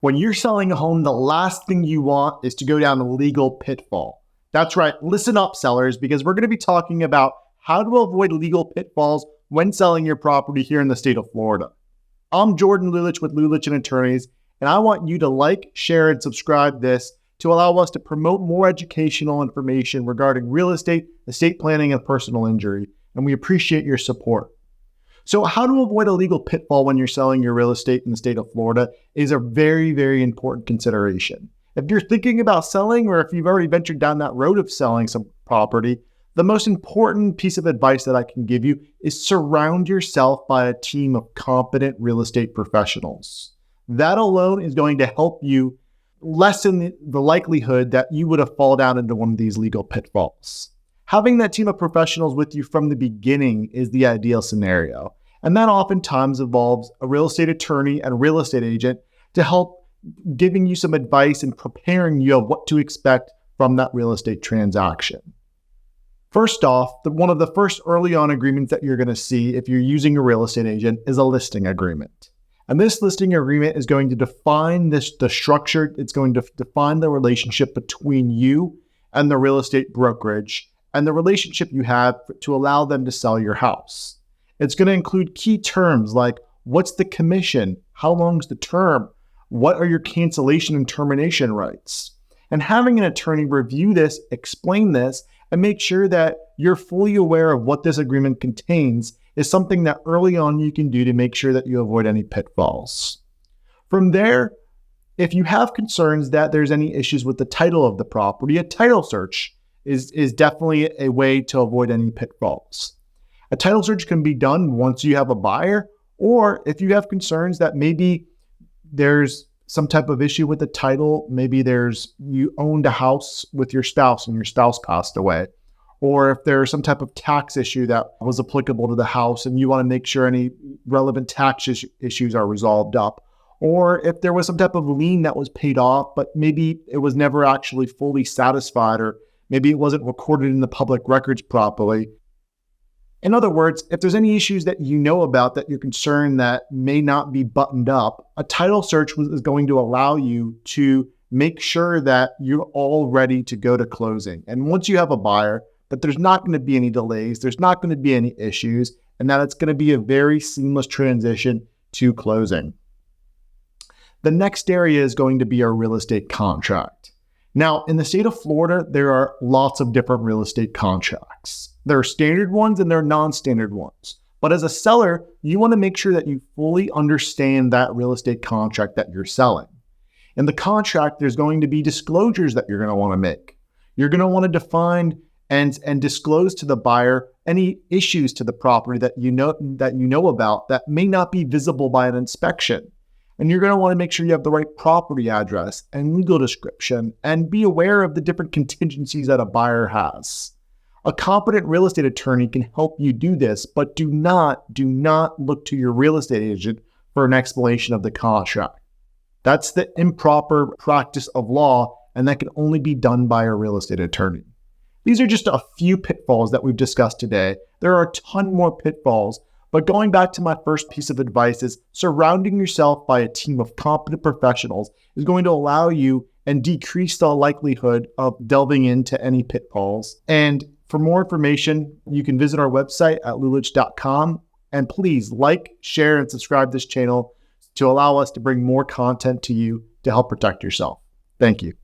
When you're selling a home, the last thing you want is to go down a legal pitfall. That's right, listen up, sellers, because we're going to be talking about how to avoid legal pitfalls when selling your property here in the state of Florida. I'm Jordan Lulich with Lulich and Attorneys, and I want you to like, share, and subscribe this to allow us to promote more educational information regarding real estate planning, and personal injury, and we appreciate your support. So how to avoid a legal pitfall when you're selling your real estate in the state of Florida is a very, very important consideration. If you're thinking about selling, or if you've already ventured down that road of selling some property, the most important piece of advice that I can give you is surround yourself by a team of competent real estate professionals. That alone is going to help you lessen the likelihood that you would have fallen down into one of these legal pitfalls. Having that team of professionals with you from the beginning is the ideal scenario. And that oftentimes involves a real estate attorney and a real estate agent to help giving you some advice and preparing you of what to expect from that real estate transaction. First off, one of the first early on agreements that you're going to see if you're using a real estate agent is a listing agreement. And this listing agreement is going to define the structure. It's going to define the relationship between you and the real estate brokerage and the relationship you have to allow them to sell your house. It's going to include key terms like what's the commission, how long is the term, what are your cancellation and termination rights. And having an attorney review this, explain this, and make sure that you're fully aware of what this agreement contains is something that early on you can do to make sure that you avoid any pitfalls. From there, if you have concerns that there's any issues with the title of the property, a title search is definitely a way to avoid any pitfalls. A title search can be done once you have a buyer, or if you have concerns that maybe there's some type of issue with the title, maybe you owned a house with your spouse and your spouse passed away, or if there's some type of tax issue that was applicable to the house and you want to make sure any relevant tax issues are resolved up, or if there was some type of lien that was paid off, but maybe it was never actually fully satisfied, or maybe it wasn't recorded in the public records properly. In other words, if there's any issues that you know about that you're concerned that may not be buttoned up, a title search is going to allow you to make sure that you're all ready to go to closing. And once you have a buyer, that there's not going to be any delays, there's not going to be any issues, and that it's going to be a very seamless transition to closing. The next area is going to be our real estate contract. Now, in the state of Florida, there are lots of different real estate contracts. There are standard ones and there are non-standard ones. But as a seller, you want to make sure that you fully understand that real estate contract that you're selling. In the contract, there's going to be disclosures that you're going to want to make. You're going to want to define and disclose to the buyer any issues to the property that you know about that may not be visible by an inspection. And you're going to want to make sure you have the right property address and legal description and be aware of the different contingencies that a buyer has. A competent real estate attorney can help you do this, but do not look to your real estate agent for an explanation of the contract. That's the improper practice of law, and that can only be done by a real estate attorney. These are just a few pitfalls that we've discussed today. There are a ton more pitfalls, but going back to my first piece of advice is surrounding yourself by a team of competent professionals is going to allow you and decrease the likelihood of delving into any pitfalls. And for more information, you can visit our website at lulich.com. And please like, share, and subscribe to this channel to allow us to bring more content to you to help protect yourself. Thank you.